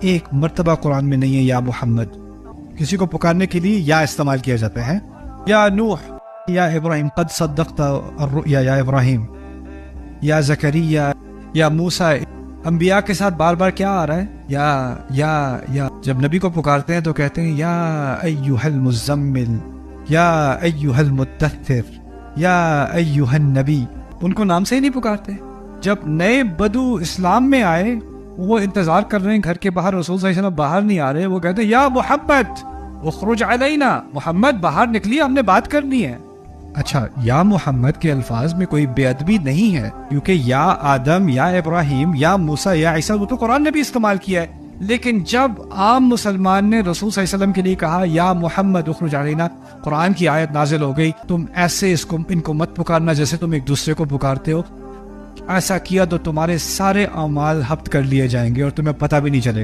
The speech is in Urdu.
ایک مرتبہ قرآن میں نہیں ہے یا محمد. کسی کو پکارنے کے لیے یا استعمال کیا جاتا ہے. یا نوح، یا ابراہیم، قد صدقت الرؤیا یا ابراہیم، یا زکریا، یا موسیٰ. انبیاء کے ساتھ بار بار کیا آ رہا ہے؟ یا. جب نبی کو پکارتے ہیں تو کہتے ہیں یا ایھا المزمل، یا ایھا المدثر، یا ایھا النبی. ان کو نام سے ہی نہیں پکارتے. جب نئے بدو اسلام میں آئے، وہ انتظار کر رہے ہیں گھر کے باہر، رسول صلی اللہ علیہ وسلم باہر نہیں آ رہے، وہ کہتے ہیں یا محمد اخرج علینا، محمد باہر نکلیے، ہم نے بات کرنی ہے. اچھا، یا محمد کے الفاظ میں کوئی بے ادبی نہیں ہے، کیونکہ یا آدم، یا ابراہیم، یا موسیٰ، یا عیسیٰ، وہ تو قرآن نے بھی استعمال کیا ہے. لیکن جب عام مسلمان نے رسول صلی اللہ علیہ وسلم کے لیے کہا یا محمد اخرج علینا، قرآن کی آیت نازل ہو گئی، تم ایسے ان کو مت پکارنا جیسے تم ایک دوسرے کو پکارتے ہو. ایسا کیا تو تمہارے سارے اعمال ہبط کر لیے جائیں گے اور تمہیں پتہ بھی نہیں چلے گا.